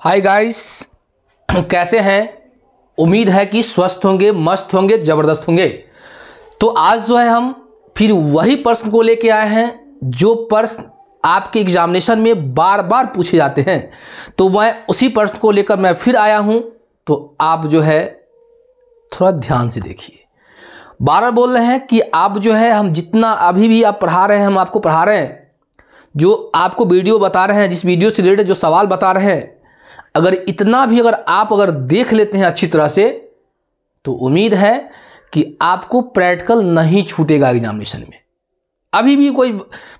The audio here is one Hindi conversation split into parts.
हाय गाइस, कैसे हैं? उम्मीद है कि स्वस्थ होंगे, मस्त होंगे, ज़बरदस्त होंगे। तो आज जो है हम फिर वही प्रश्न को लेके आए हैं जो प्रश्न आपके एग्जामिनेशन में बार बार पूछे जाते हैं। तो मैं उसी प्रश्न को लेकर मैं फिर आया हूं। तो आप जो है थोड़ा ध्यान से देखिए। बार बार बोल रहे हैं कि आप जो है हम जितना अभी भी आप पढ़ा रहे हैं, हम आपको पढ़ा रहे हैं, जो आपको वीडियो बता रहे हैं, जिस वीडियो से रिलेटेड जो सवाल बता रहे हैं, अगर इतना भी आप देख लेते हैं अच्छी तरह से, तो उम्मीद है कि आपको प्रैक्टिकल नहीं छूटेगा एग्जामिनेशन में। अभी भी कोई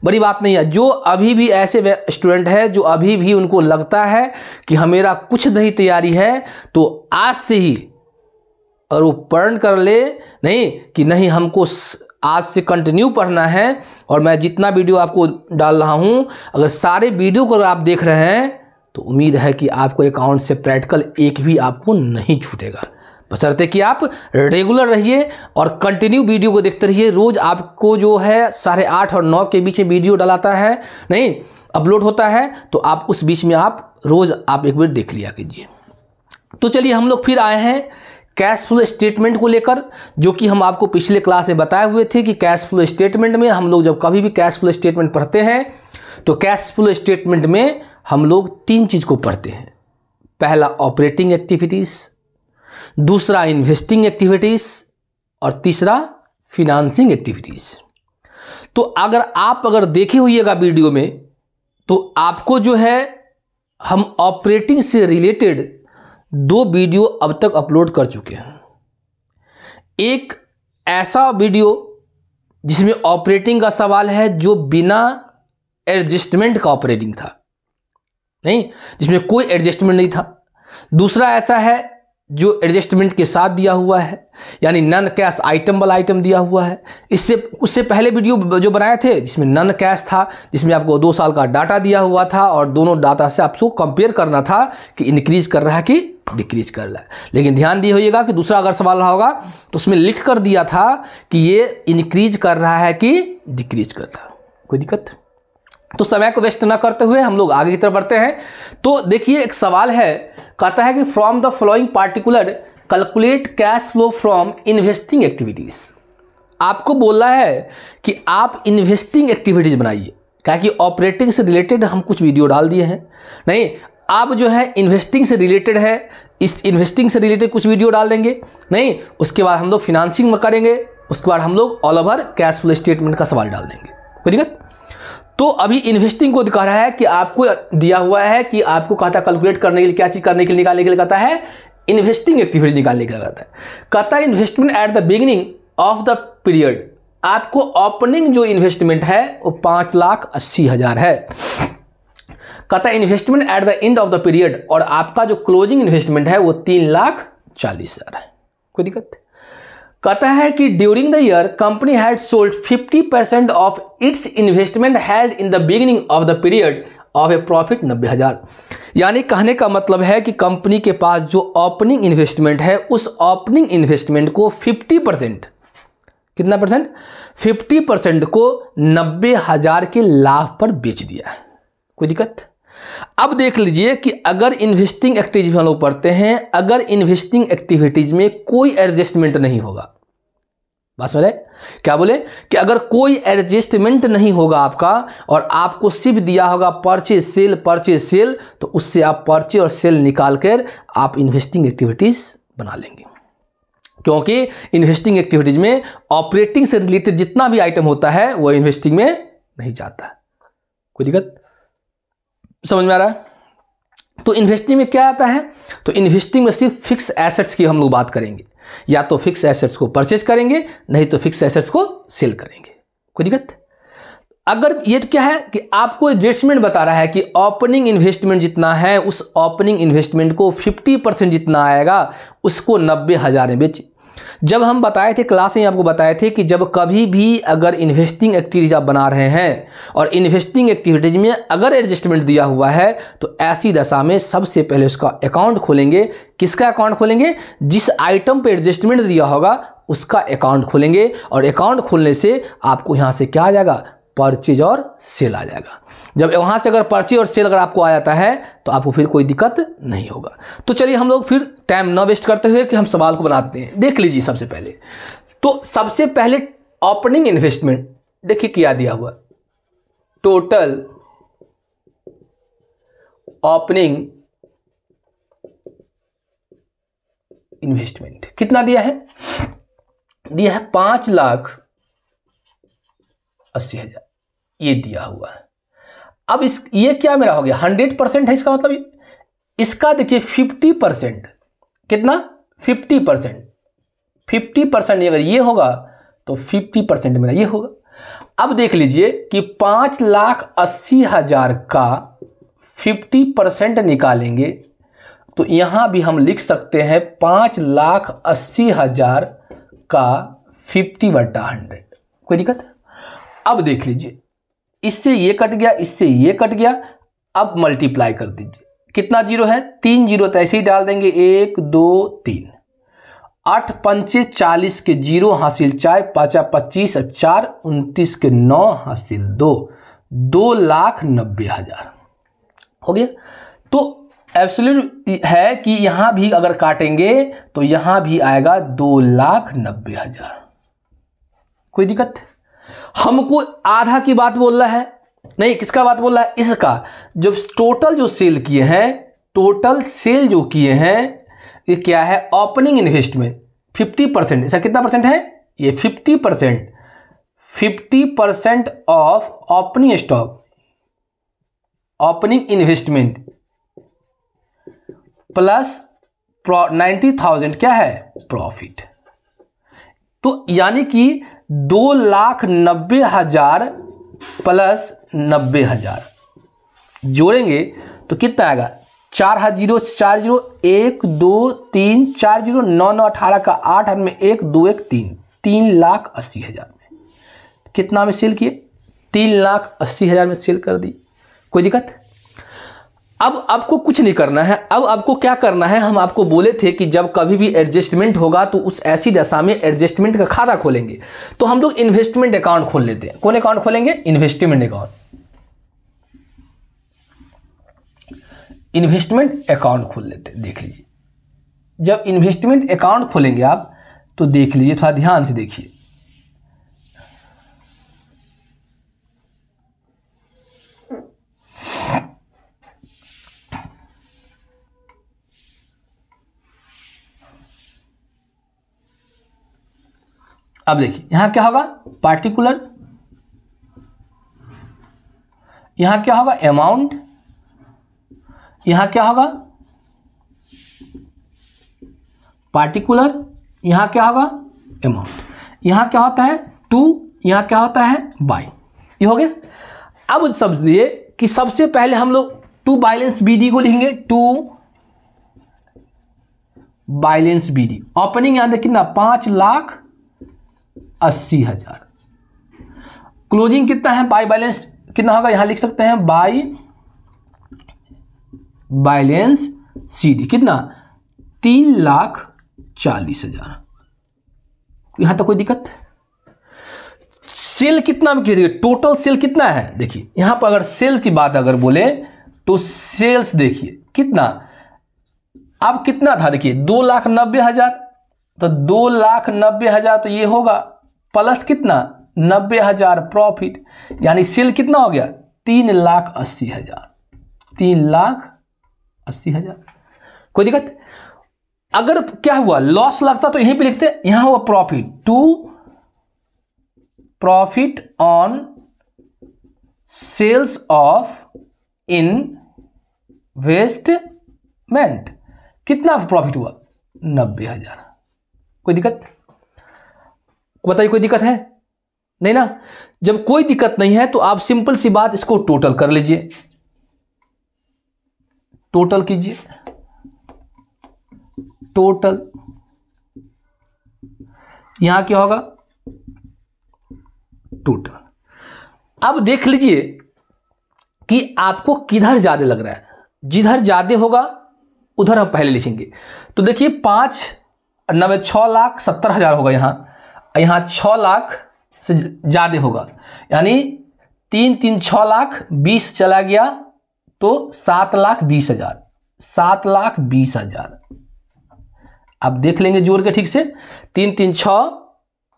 बड़ी बात नहीं है। जो अभी भी ऐसे स्टूडेंट है जो अभी भी उनको लगता है कि मेरा कुछ नहीं तैयारी है, तो आज से ही और वो पढ़ कर ले, नहीं कि नहीं हमको आज से कंटिन्यू पढ़ना है और मैं जितना वीडियो आपको डाल रहा हूँ, अगर सारे वीडियो को अगर आप देख रहे हैं तो उम्मीद है कि आपको अकाउंट से प्रैक्टिकल एक भी आपको नहीं छूटेगा। बशर्ते कि आप रेगुलर रहिए और कंटिन्यू वीडियो को देखते रहिए। रोज़ आपको जो है 8:30 और 9 के बीच में वीडियो डलाता है, नहीं अपलोड होता है, तो आप उस बीच में आप रोज़ आप एक बार देख लिया कीजिए। तो चलिए हम लोग फिर आए हैं कैश फ्लो स्टेटमेंट को लेकर, जो कि हम आपको पिछले क्लास में बताए हुए थे कि कैश फ्लो स्टेटमेंट में हम लोग जब कभी भी कैश फ्लो स्टेटमेंट पढ़ते हैं तो कैश फ्लो स्टेटमेंट में हम लोग 3 चीज़ को पढ़ते हैं। पहला ऑपरेटिंग एक्टिविटीज़, दूसरा इन्वेस्टिंग एक्टिविटीज़ और तीसरा फिनांसिंग एक्टिविटीज़। तो अगर देखे होइएगा वीडियो में, तो आपको जो है हम ऑपरेटिंग से रिलेटेड 2 वीडियो अब तक अपलोड कर चुके हैं। एक ऐसा वीडियो जिसमें ऑपरेटिंग का सवाल है जो बिना एडजस्टमेंट का ऑपरेटिंग था, नहीं जिसमें कोई एडजस्टमेंट नहीं था। दूसरा ऐसा है जो एडजस्टमेंट के साथ दिया हुआ है, यानी नन कैश आइटम वाला आइटम दिया हुआ है। उससे पहले वीडियो जो बनाए थे जिसमें नन कैश था, जिसमें आपको 2 साल का डाटा दिया हुआ था और दोनों डाटा से आपको कंपेयर करना था कि इंक्रीज कर रहा है कि डिक्रीज कर रहा है। लेकिन ध्यान दिए होइएगा कि दूसरा अगर सवाल रहा होगा तो उसमें लिख कर दिया था कि ये इंक्रीज कर रहा है कि डिक्रीज कर रहा है। कोई दिक्कत? तो समय को वेस्ट ना करते हुए हम लोग आगे की तरफ बढ़ते हैं। तो देखिए एक सवाल है, कहता है कि from the following particular calculate cash flow from investing activities. आपको बोला है कि आप इन्वेस्टिंग एक्टिविटीज बनाइए, क्या कि ऑपरेटिंग से रिलेटेड हम कुछ वीडियो डाल दिए हैं, नहीं आप जो है इन्वेस्टिंग से रिलेटेड है, इस इन्वेस्टिंग से रिलेटेड कुछ वीडियो डाल देंगे, नहीं उसके बाद हम लोग फिनांसिंग में करेंगे, उसके बाद हम लोग all over cash flow statement का सवाल डाल देंगे। कोई दिक्कत? तो अभी इन्वेस्टिंग को दिखा रहा है कि आपको दिया हुआ है कि आपको कहता है कैलकुलेट करने के लिए, क्या चीज करने के लिए, निकालने के लिए कहता है इन्वेस्टिंग एक्टिविटी निकालने के लिए कहता है investment at the beginning of the period. आपको ओपनिंग जो इन्वेस्टमेंट है वो 5,80,000 है। कहता है investment at the end of the period, और आपका जो क्लोजिंग इन्वेस्टमेंट है वो 3,40,000 है। कोई दिक्कत? कहता है कि during the year company had sold 50% of its investment held in the beginning of the period of A profit 90,000। यानी कहने का मतलब है कि कंपनी के पास जो ओपनिंग इन्वेस्टमेंट है, उस ओपनिंग इन्वेस्टमेंट को 50%, कितना परसेंट? 50% को 90,000 के लाभ पर बेच दिया है। कोई दिक्कत? अब देख लीजिए कि अगर इन्वेस्टिंग एक्टिविटीज हम लोग पढ़ते हैं, अगर इन्वेस्टिंग एक्टिविटीज में कोई एडजस्टमेंट नहीं होगा, बात समझ रहे? क्या बोले कि अगर कोई एडजस्टमेंट नहीं होगा आपका और आपको सिर्फ दिया होगा परचेज सेल, तो उससे आप परचेज और सेल निकाल कर आप इन्वेस्टिंग एक्टिविटीज बना लेंगे। क्योंकि इन्वेस्टिंग एक्टिविटीज में ऑपरेटिंग से रिलेटेड जितना भी आइटम होता है वो इन्वेस्टिंग में नहीं जाता। कोई दिक्कत समझ में आ रहा है? तो इन्वेस्टिंग में क्या आता है? तो इन्वेस्टिंग में सिर्फ फिक्स एसेट्स की हम लोग बात करेंगे, या तो फिक्स एसेट्स को परचेज करेंगे, नहीं तो फिक्स एसेट्स को सेल करेंगे। कोई दिक्कत? अगर ये तो क्या है कि आपको एडजस्टमेंट बता रहा है कि ओपनिंग इन्वेस्टमेंट जितना है, उस ओपनिंग इन्वेस्टमेंट को 50% जितना आएगा उसको 90,000 में बेच। जब हम बताए थे क्लास में, आपको बताए थे कि जब कभी भी अगर इन्वेस्टिंग एक्टिविटीज आप बना रहे हैं और इन्वेस्टिंग एक्टिविटीज में अगर एडजस्टमेंट दिया हुआ है, तो ऐसी दशा में सबसे पहले उसका अकाउंट खोलेंगे। किसका अकाउंट खोलेंगे? जिस आइटम पे एडजस्टमेंट दिया होगा उसका अकाउंट खोलेंगे, और अकाउंट खोलने से आपको यहाँ से क्या आ जाएगा? परचेज और सेल आ जाएगा। जब वहाँ से अगर परचेज और सेल अगर आपको आ जाता है तो आपको फिर कोई दिक्कत नहीं होगा। तो चलिए हम लोग फिर टाइम न वेस्ट करते हुए कि हम सवाल को बनाते हैं। देख लीजिए सबसे पहले, तो सबसे पहले ओपनिंग इन्वेस्टमेंट देखिए क्या दिया हुआ, टोटल ओपनिंग इन्वेस्टमेंट कितना दिया है? दिया है 5,80,000, ये दिया हुआ है। अब ये क्या मेरा हो गया 100% है, इसका मतलब इसका देखिए 50%, कितना 50% अगर ये होगा तो 50% मेरा ये होगा। अब देख लीजिए कि 5,80,000 का 50% निकालेंगे तो यहां भी हम लिख सकते हैं 5,80,000 का 50/100। कोई दिक्कत? अब देख लीजिए, इससे ये कट गया, इससे ये कट गया, अब मल्टीप्लाई कर दीजिए। कितना जीरो है? 3 जीरो, तो ऐसे ही डाल देंगे 1 2 3, 8 पंचे 40 के जीरो हासिल 4, 5 25, 4 29 के 9 हासिल 2, 2,90,000 हो गया। तो एब्सोल्यूट है कि यहां भी अगर काटेंगे तो यहां भी आएगा 2,90,000। कोई दिक्कत? हमको आधा की बात बोल रहा है, नहीं किसका बात बोल रहा है? इसका। जब टोटल जो सेल किए हैं, टोटल सेल जो किए हैं, ये क्या है? Opening investment 50%। इसका कितना परसेंट है? ये 50%। 50% of opening stock, opening investment plus 90,000 क्या है? प्रॉफिट। तो यानी कि 2,90,000 प्लस 90,000 जोड़ेंगे तो कितना आएगा? 4 0 4 0 1 2 3 4 0 9 9 18 का 8 में 1 2 1 3, 3,80,000 में कितना में सेल किए? 3,80,000 में सेल कर दी। कोई दिक्कत? अब आपको कुछ नहीं करना है। अब आपको क्या करना है? हम आपको बोले थे कि जब कभी भी एडजस्टमेंट होगा तो उस ऐसी दशा में एडजस्टमेंट का खाता खोलेंगे। तो हम लोग इन्वेस्टमेंट अकाउंट खोल लेते हैं। कौन अकाउंट खोलेंगे? Investment account. इन्वेस्टमेंट अकाउंट खोल लेते हैं। देख लीजिए, जब इन्वेस्टमेंट अकाउंट खोलेंगे आप तो देख लीजिए, थोड़ा ध्यान से देखिए। अब देखिए यहां क्या होगा? पार्टिकुलर, यहां क्या होगा? अमाउंट, यहां क्या होगा? पार्टिकुलर, यहां क्या होगा? अमाउंट, यहां क्या होता है? टू, यहां क्या होता है? बाय। ये हो गया। अब समझिए कि सबसे पहले हम लोग टू बैलेंस बीडी को लिखेंगे। टू बैलेंस बीडी, ओपनिंग यहां कितना? 5,80,000। क्लोजिंग कितना है? बाय बैलेंस कितना होगा? यहां लिख सकते हैं बाय बैलेंस सीडी कितना? 3,40,000। यहां तक कोई दिक्कत? सेल कितना में किया? टोटल सेल कितना है? देखिए यहां पर अगर सेल्स की बात अगर बोले तो सेल्स देखिए कितना, अब कितना था? देखिए 2,90,000, तो 2,90,000 तो ये होगा प्लस कितना? 90,000 प्रॉफिट, यानी सेल कितना हो गया? 3,80,000। 3,80,000। कोई दिक्कत? अगर क्या हुआ लॉस लगता तो यहीं पे लिखते, यहां हुआ profit. To profit on sales of investment, कितना प्रॉफिट हुआ? 90,000। कोई दिक्कत? बताइए कोई दिक्कत है? नहीं ना। जब कोई दिक्कत नहीं है तो आप सिंपल सी बात इसको टोटल कर लीजिए। टोटल कीजिए, टोटल यहां क्या होगा? टोटल। अब देख लीजिए कि आपको किधर ज्यादा लग रहा है। जिधर ज्यादा होगा उधर हम पहले लिखेंगे। तो देखिए 6,70,000 होगा, यहां 6 लाख से ज्यादा होगा, यानी 3 3 6,20,000 चला गया तो 7,20,000, 7,20,000। अब देख लेंगे जोड़ के ठीक से, 3 3 6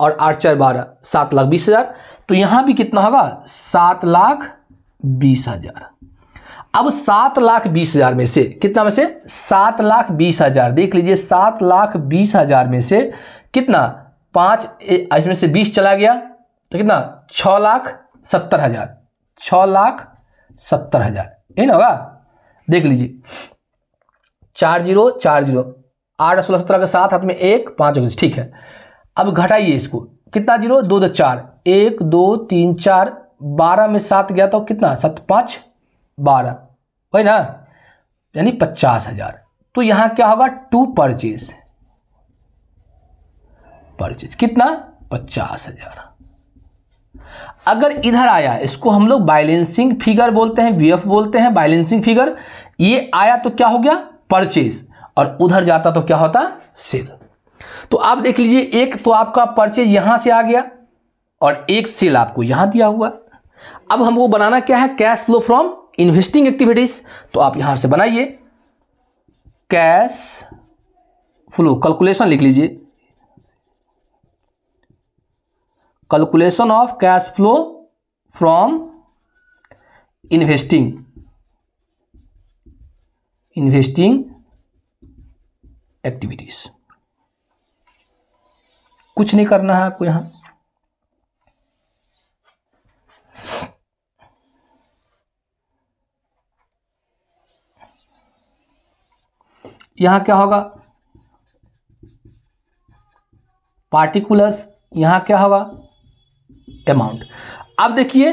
और 8 4 12, 7,20,000। तो यहां भी कितना होगा? 7,20,000। अब 7,20,000 में से कितना, में से 7,20,000, देख लीजिए 7,20,000 में से कितना, 5 इसमें से 20 चला गया तो कितना, 6,70,000, 6,70,000, यही ना होगा। देख लीजिए 4 0 4 0, 8 16 17 के साथ हाथ में 1 5 कुछ, ठीक है। अब घटाइए इसको, कितना 0 2 2 4, 1 2 3 4, 12 में 7 गया तो कितना, 7 5 12, वही ना, यानी 50,000। तो यहां क्या होगा, टू परचेज, परचेज कितना, 50,000। अगर इधर आया, इसको हम लोग बैलेंसिंग फिगर बोलते हैं, बीएफ बोलते हैं, बैलेंसिंग फिगर। ये आया तो क्या हो गया, परचेज, और उधर जाता तो क्या होता, सेल। तो आप देख लीजिए, एक तो आपका परचेज यहां से आ गया और एक सेल आपको यहां दिया हुआ। अब हमको बनाना क्या है, cash flow from investing activities. तो आप यहां से बनाइए कैश फ्लो, कैलकुलेशन लिख लीजिए, calculation of cash flow from investing activities. कुछ नहीं करना है आपको यहां, यहां क्या होगा, पार्टिकुलर्स, यहां क्या होगा, अमाउंट। अब देखिए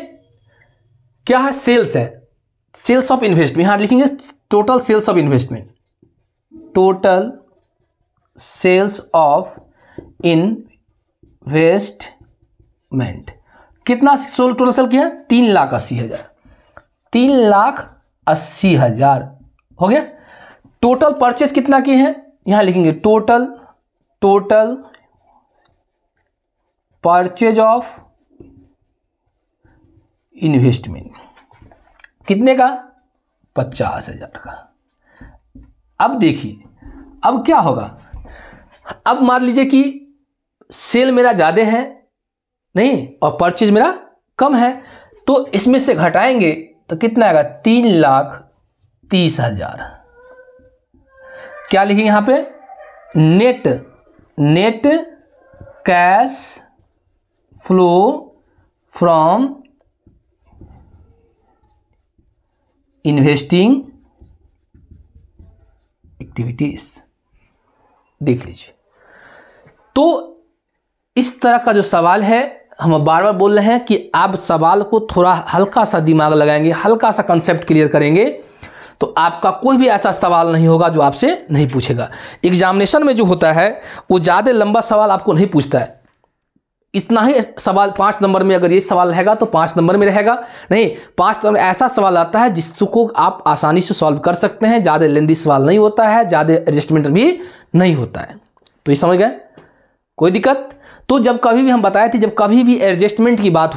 क्या है, सेल्स है, सेल्स ऑफ इन्वेस्टमेंट, यहां लिखेंगे total sales of investment, total sales of investment. कितना टोटल सेल किया, 3,80,000, 3,80,000 हो गया। टोटल परचेज कितना किए हैं, यहां लिखेंगे टोटल परचेज ऑफ इन्वेस्टमेंट, कितने का, 50,000 का। अब देखिए अब क्या होगा, अब मान लीजिए कि सेल मेरा ज्यादा है नहीं और परचेज मेरा कम है, तो इसमें से घटाएंगे तो कितना आएगा, 3,30,000। क्या लिखेंगे यहां पे, net cash flow from investing activities. देख लीजिए, तो इस तरह का जो सवाल है, हम बार बार बोल रहे हैं कि आप सवाल को थोड़ा हल्का सा दिमाग लगाएंगे, हल्का सा कंसेप्ट क्लियर करेंगे, तो आपका कोई भी ऐसा सवाल नहीं होगा जो आपसे नहीं पूछेगा। एग्जामिनेशन में जो होता है वो ज़्यादा लंबा सवाल आपको नहीं पूछता है, इतना ही सवाल 5 नंबर में, अगर ये सवाल रहेगा तो 5 नंबर में रहेगा, नहीं 5 नंबर ऐसा सवाल आता है जिसको आप आसानी से सॉल्व कर सकते हैं, ज़्यादा लेंदी सवाल नहीं होता है, ज़्यादा एडजस्टमेंट भी नहीं होता है। तो ये समझ गए, कोई दिक्कत। तो जब कभी भी हम बताए थे, जब कभी भी एडजस्टमेंट की बात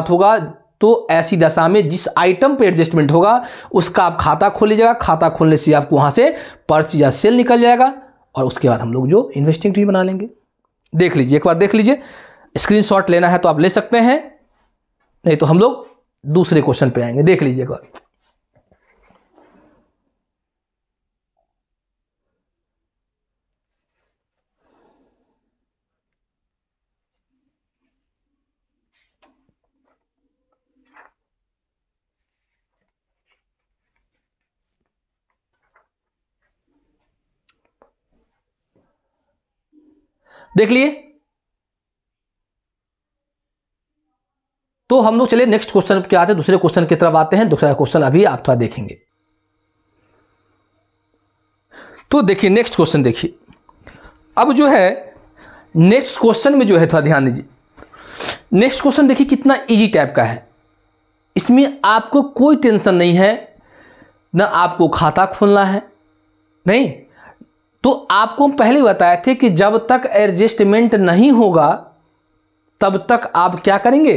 होगा, तो ऐसी दशा में जिस आइटम पे एडजस्टमेंट होगा उसका आप खाता खोल लीजिएगा, खाता खोलने से आपको वहां से परचेज या सेल निकल जाएगा, और उसके बाद हम लोग जो इन्वेस्टिंग ट्री बना लेंगे। देख लीजिए, एक बार देख लीजिए, स्क्रीनशॉट लेना है तो आप ले सकते हैं, नहीं तो हम लोग दूसरे क्वेश्चन पे आएंगे। देख लीजिए एक बार, देख लिए। तो हम लोग चलिए नेक्स्ट क्वेश्चन पे आते हैं, दूसरे क्वेश्चन की तरफ आते हैं। दूसरा क्वेश्चन अभी आप थोड़ा देखेंगे। तो देखिए नेक्स्ट क्वेश्चन, देखिए अब जो है नेक्स्ट क्वेश्चन में जो है थोड़ा ध्यान दीजिए। नेक्स्ट क्वेश्चन देखिए कितना इजी टाइप का है, इसमें आपको कोई टेंशन नहीं है, ना आपको खाता खोलना है, नहीं तो आपको हम पहले बताए थे कि जब तक एडजस्टमेंट नहीं होगा तब तक आप क्या करेंगे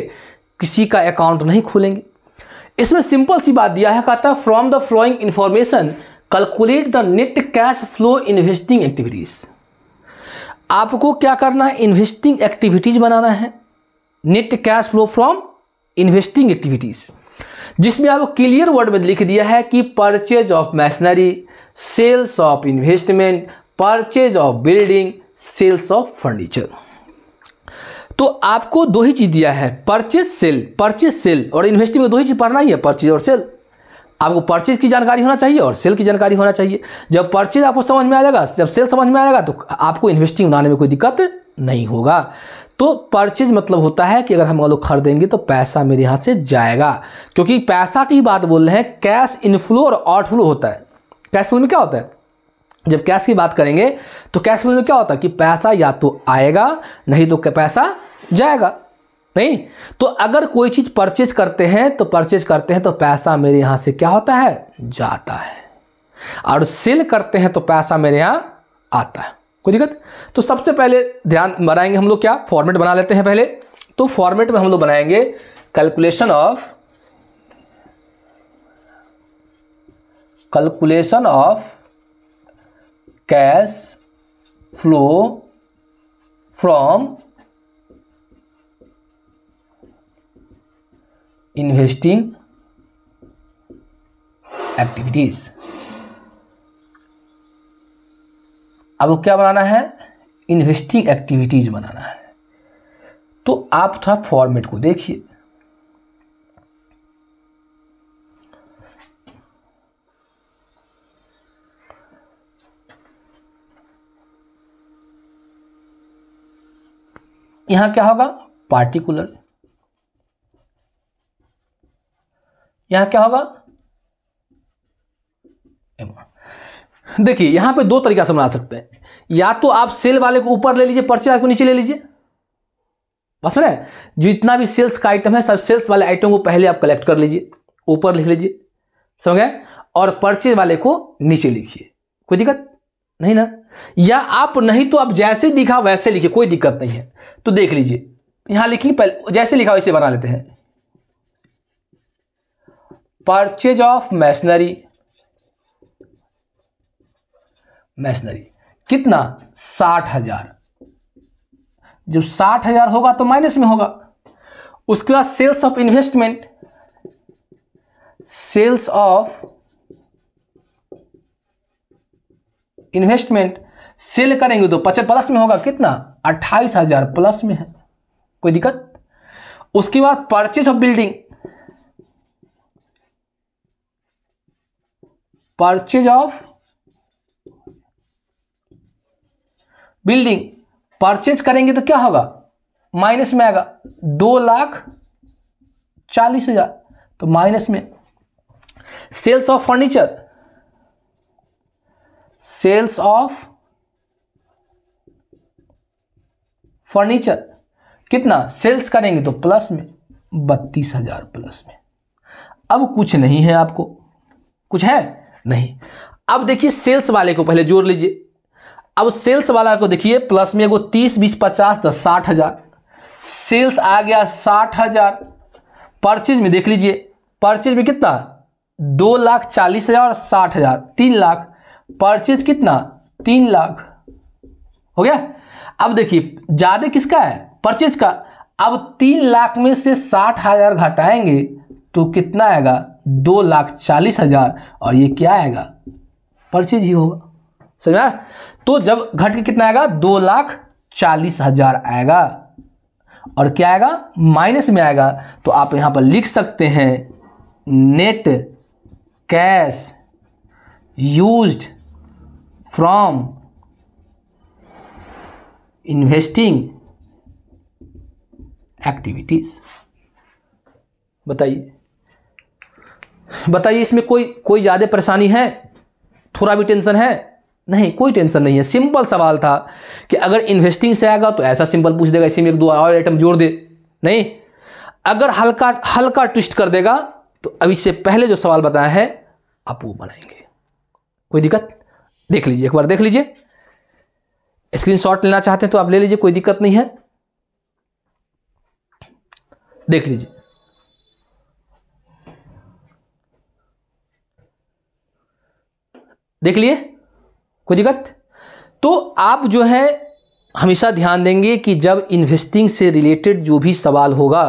किसी का अकाउंट नहीं खोलेंगे। इसमें सिंपल सी बात दिया है, कहता है from the flowing information calculate the net cash flow investing activities. आपको क्या करना है, इन्वेस्टिंग एक्टिविटीज बनाना है, net cash flow from investing activities, जिसमें आपको क्लियर वर्ड में लिख दिया है कि purchase of machinery, sales of investment, purchase of building, sales of furniture. तो आपको दो ही चीज दिया है, परचेज सेल और इन्वेस्टिंग में दो ही चीज पढ़ना ही है, परचेज और सेल। आपको परचेज की जानकारी होना चाहिए और सेल की जानकारी होना चाहिए। जब परचेज आपको समझ में आ जाएगा, जब सेल समझ में आएगा, तो आपको इन्वेस्टिंग बनाने में कोई दिक्कत नहीं होगा। तो परचेज मतलब होता है कि अगर हम लोग खरीदेंगे तो पैसा मेरे यहाँ से जाएगा, क्योंकि पैसा की बात बोल रहे हैं, कैश इनफ्लो और आउटफ्लो होता है। कैश फ्लो में क्या होता है, जब कैश की बात करेंगे तो कैश फ्लो में क्या होता है कि पैसा या तो आएगा, नहीं तो पैसा जाएगा। नहीं तो अगर कोई चीज़ परचेज करते हैं तो पैसा मेरे यहाँ से क्या होता है, जाता है, और सेल करते हैं तो पैसा मेरे यहाँ आता है। कोई दिक्कत? तो सबसे पहले ध्यान बनाएंगे हम लोग, क्या फॉर्मेट बना लेते हैं पहले। तो फॉर्मेट में हम लोग बनाएंगे calculation of cash flow from investing activities. अब क्या बनाना है, इन्वेस्टिंग एक्टिविटीज बनाना है। तो आप थोड़ा फॉर्मेट को देखिए, यहां क्या होगा, पार्टिकुलर, यहां क्या होगा, देखिए यहां पे दो तरीका से बना सकते हैं। या तो आप सेल वाले को ऊपर ले लीजिए, परचेज वाले को नीचे ले लीजिए। बस है, जितना भी सेल्स का आइटम है सब सेल्स वाले आइटम को पहले आप कलेक्ट कर लीजिए, ऊपर लिख लीजिए, समझ गए, और परचेज वाले को नीचे लिखिए, कोई दिक्कत नहीं ना। या आप नहीं तो आप जैसे दिखा वैसे लिखिए, कोई दिक्कत नहीं है। तो देख लीजिए यहां लिखिए, पहले जैसे लिखा वैसे बना लेते हैं। परचेज ऑफ मशीनरी कितना, 60,000। जब 60,000 होगा तो माइनस में होगा। उसके बाद सेल्स ऑफ इन्वेस्टमेंट, सेल करेंगे तो 50 प्लस में होगा, कितना, 28,000 प्लस में है, कोई दिक्कत। उसके बाद परचेज ऑफ बिल्डिंग, परचेज करेंगे तो क्या होगा, माइनस में आएगा, 2,40,000 तो माइनस में। सेल्स ऑफ फर्नीचर कितना, सेल्स करेंगे तो प्लस में, 32,000 प्लस में। अब कुछ नहीं है, आपको कुछ है नहीं। अब देखिए सेल्स वाले को पहले जोड़ लीजिए। अब सेल्स वाला को देखिए, प्लस में एगो 30, 20, 50, 10, 60,000। सेल्स आ गया 60,000। परचेज में देख लीजिए, परचेज में कितना, 2,40,000 और 60,000, 3 लाख। परचेज कितना, 3 लाख हो गया। अब देखिए ज्यादा किसका है, परचेज का। अब 3 लाख में से 60,000 घटाएंगे तो कितना आएगा, 2,40,000, और ये क्या आएगा, परचेज ही होगा, समझा। तो जब घट के कितना आएगा, 2,40,000 आएगा, और क्या आएगा, माइनस में आएगा। तो आप यहां पर लिख सकते हैं net cash used from investing activities. बताइए इसमें कोई ज्यादा परेशानी है, थोड़ा भी टेंशन है? नहीं, कोई टेंशन नहीं है। सिंपल सवाल था कि अगर इन्वेस्टिंग से आएगा तो ऐसा सिंपल पूछ देगा, इसी में 1-2 और आइटम जोड़ दे। नहीं, अगर हल्का ट्विस्ट कर देगा तो अभी से पहले जो सवाल बताया है आप वो बनाएंगे, कोई दिक्कत। देख लीजिए, एक बार देख लीजिए, स्क्रीनशॉट लेना चाहते हैं तो आप ले लीजिए, कोई दिक्कत नहीं है। देख लीजिए देख लिए, कोई दिक्कत? तो आप जो है हमेशा ध्यान देंगे कि जब इन्वेस्टिंग से रिलेटेड जो भी सवाल होगा,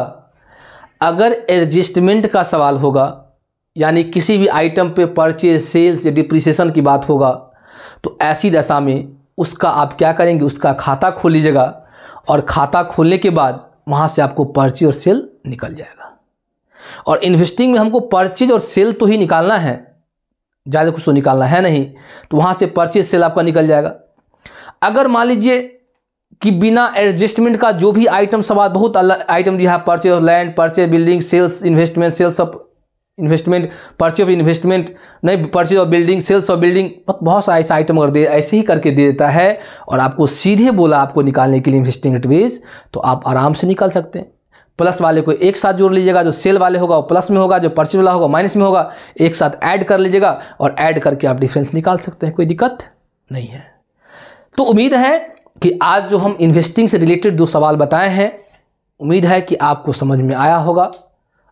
अगर एडजस्टमेंट का सवाल होगा, यानी किसी भी आइटम पे परचेज, सेल्स या डिप्रिसिएशन की बात होगा, तो ऐसी दशा में उसका आप क्या करेंगे, उसका खाता खोल लीजिएगा और खाता खोलने के बाद वहाँ से आपको परचेज और सेल निकल जाएगा। और इन्वेस्टिंग में हमको परचेज और सेल तो ही निकालना है, ज़्यादा कुछ तो निकालना है नहीं, तो वहाँ से परचेज सेल आपका निकल जाएगा। अगर मान लीजिए कि बिना एडजस्टमेंट का जो भी आइटम सवाल, बहुत अलग आइटम दिया है, purchase of land, purchase building, sales investment, sales of investment, purchase of investment, नहीं purchase of building, sales of building, बहुत सारा ऐसा आइटम अगर दे ऐसे ही करके दे देता है और आपको सीधे बोला आपको निकालने के लिए इन्वेस्टिंग एडवाइस, तो आप आराम से निकाल सकते हैं। प्लस वाले को एक साथ जोड़ लीजिएगा, जो सेल वाले होगा वो प्लस में होगा, जो परचेज वाला होगा माइनस में होगा, एक साथ ऐड कर लीजिएगा और ऐड करके आप डिफरेंस निकाल सकते हैं, कोई दिक्कत नहीं है। तो उम्मीद है कि आज जो हम इन्वेस्टिंग से रिलेटेड 2 सवाल बताए हैं, उम्मीद है कि आपको समझ में आया होगा,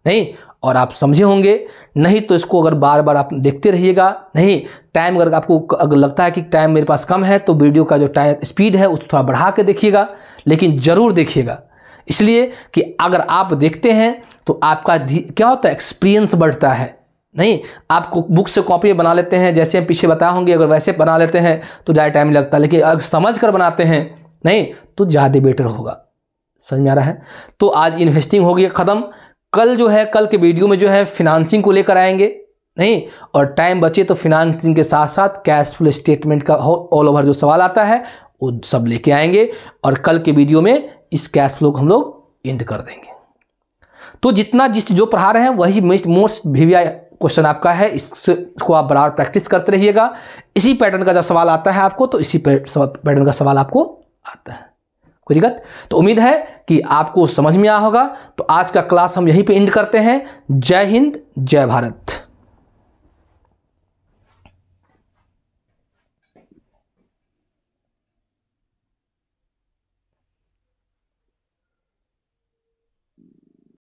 नहीं और आप समझे होंगे। नहीं तो इसको अगर बार बार आप देखते रहिएगा, नहीं टाइम अगर आपको अगर लगता है कि टाइम मेरे पास कम है तो वीडियो का जो टाइम स्पीड है उसको थोड़ा बढ़ा के देखिएगा, लेकिन ज़रूर देखिएगा, इसलिए कि अगर आप देखते हैं तो आपका क्या होता है, एक्सपीरियंस बढ़ता है। नहीं आप बुक से कॉपी बना लेते हैं, जैसे हम पीछे बताए होंगे, अगर वैसे बना लेते हैं तो ज़्यादा टाइम लगता है, लेकिन अगर समझ कर बनाते हैं नहीं तो ज़्यादा बेटर होगा। समझ में आ रहा है? तो आज इन्वेस्टिंग हो गई ख़त्म। कल जो है, कल के वीडियो में जो है फिनांसिंग को लेकर आएंगे, नहीं और टाइम बचे तो फिनांसिंग के साथ साथ कैश फ्लो स्टेटमेंट का ऑल ओवर जो सवाल आता है वो सब लेके आएंगे और कल के वीडियो में इस कैश फ्लो को हम लोग एंड कर देंगे। तो जितना जो पढ़ा रहे हैं वही मोस्ट वीवीआई क्वेश्चन आपका है, इसको आप बराबर प्रैक्टिस करते रहिएगा। इसी पैटर्न का जब सवाल आता है आपको तो इसी पैटर्न का सवाल आपको आता है, कोई दिक्कत? तो उम्मीद है कि आपको समझ में आया होगा। तो आज का क्लास हम यहीं पे एंड करते हैं। जय हिंद, जय भारत।